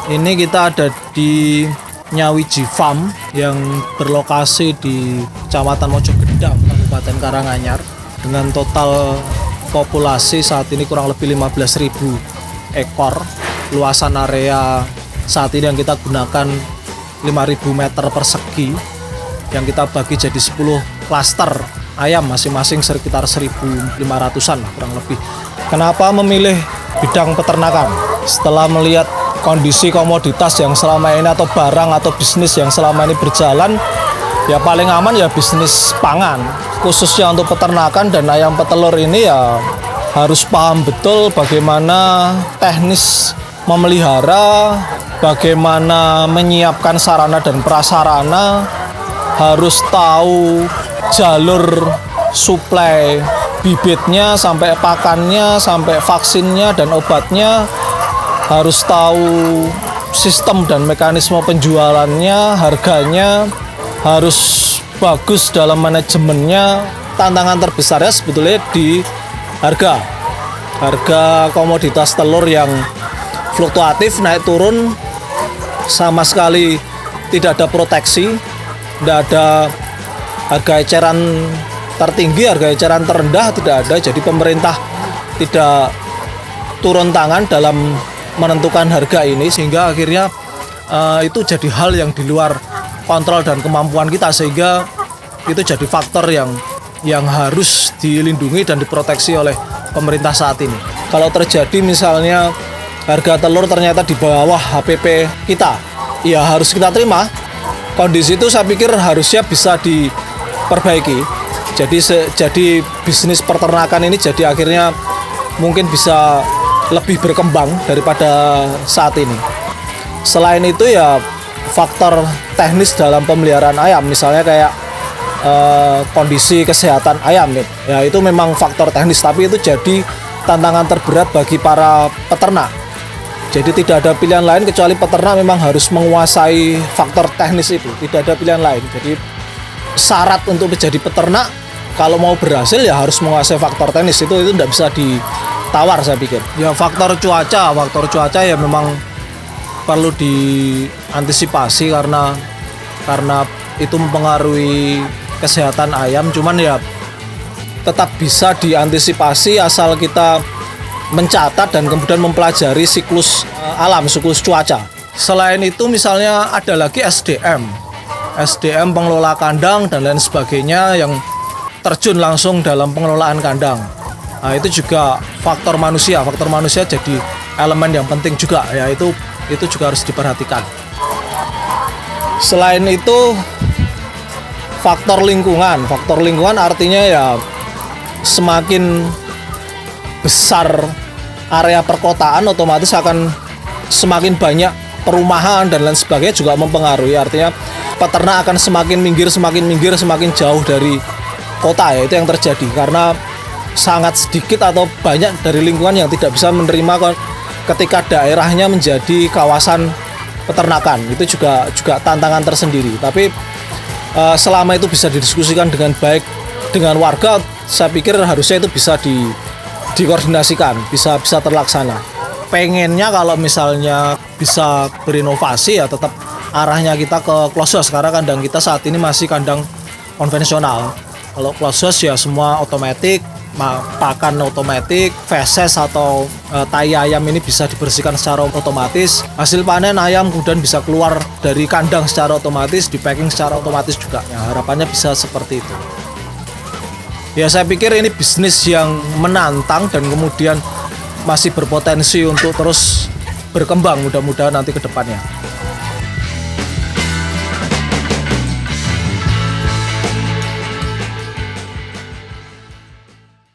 Ini kita ada di Nyawiji Farm yang berlokasi di Kecamatan Mojogedang, Kabupaten Karanganyar, dengan total populasi saat ini kurang lebih 15.000 ekor. Luasan area saat ini yang kita gunakan 5.000 meter persegi, yang kita bagi jadi 10 klaster ayam, masing-masing sekitar 1.500-an kurang lebih. Kenapa memilih bidang peternakan? Setelah melihat kondisi komoditas yang selama ini atau barang atau bisnis yang selama ini berjalan, ya paling aman ya bisnis pangan. Khususnya untuk peternakan dan ayam petelur ini ya harus paham betul bagaimana teknis memelihara, bagaimana menyiapkan sarana dan prasarana, harus tahu jalur suplai bibitnya sampai pakannya, sampai vaksinnya dan obatnya, harus tahu sistem dan mekanisme penjualannya, harganya, harus bagus dalam manajemennya. Tantangan terbesarnya sebetulnya di harga komoditas telur yang fluktuatif, naik turun, sama sekali tidak ada proteksi, tidak ada harga eceran tertinggi, harga eceran terendah tidak ada. Jadi pemerintah tidak turun tangan dalam menentukan harga ini, sehingga akhirnya itu jadi hal yang di luar kontrol dan kemampuan kita, sehingga itu jadi faktor yang harus dilindungi dan diproteksi oleh pemerintah saat ini. Kalau terjadi misalnya harga telur ternyata di bawah HPP kita, ya harus kita terima. Kondisi itu saya pikir harusnya bisa diperbaiki. Jadi bisnis peternakan ini jadi akhirnya mungkin bisa lebih berkembang daripada saat ini. Selain itu ya faktor teknis dalam pemeliharaan ayam, misalnya kayak kondisi kesehatan ayam, ya itu memang faktor teknis, tapi itu jadi tantangan terberat bagi para peternak. Jadi tidak ada pilihan lain kecuali peternak memang harus menguasai faktor teknis itu, tidak ada pilihan lain. Jadi syarat untuk menjadi peternak kalau mau berhasil ya harus menguasai faktor teknis, itu tidak bisa ditawar saya pikir. Ya faktor cuaca ya memang perlu diantisipasi karena itu mempengaruhi kesehatan ayam. Cuman ya tetap bisa diantisipasi asal kita mencatat dan kemudian mempelajari siklus alam, siklus cuaca. Selain itu misalnya ada lagi SDM pengelola kandang dan lain sebagainya yang terjun langsung dalam pengelolaan kandang. Nah, itu juga faktor manusia jadi elemen yang penting juga, ya itu juga harus diperhatikan. Selain itu faktor lingkungan artinya ya semakin besar area perkotaan otomatis akan semakin banyak perumahan dan lain sebagainya, juga mempengaruhi. Artinya peternak akan semakin minggir, semakin jauh dari kota, ya itu yang terjadi karena sangat sedikit atau banyak dari lingkungan yang tidak bisa menerima ketika daerahnya menjadi kawasan peternakan. Itu juga tantangan tersendiri. Tapi selama itu bisa didiskusikan dengan baik dengan warga, saya pikir harusnya itu bisa dikoordinasikan, bisa terlaksana. Pengennya kalau misalnya bisa berinovasi ya tetap arahnya kita ke close house, karena kandang kita saat ini masih kandang konvensional. Kalau close house ya semua otomatis, pakan otomatis, feses atau tai ayam ini bisa dibersihkan secara otomatis. Hasil panen ayam kemudian bisa keluar dari kandang secara otomatis, di-packing secara otomatis juga. Ya, harapannya bisa seperti itu. Ya saya pikir ini bisnis yang menantang dan kemudian masih berpotensi untuk terus berkembang, mudah-mudahan nanti ke depannya.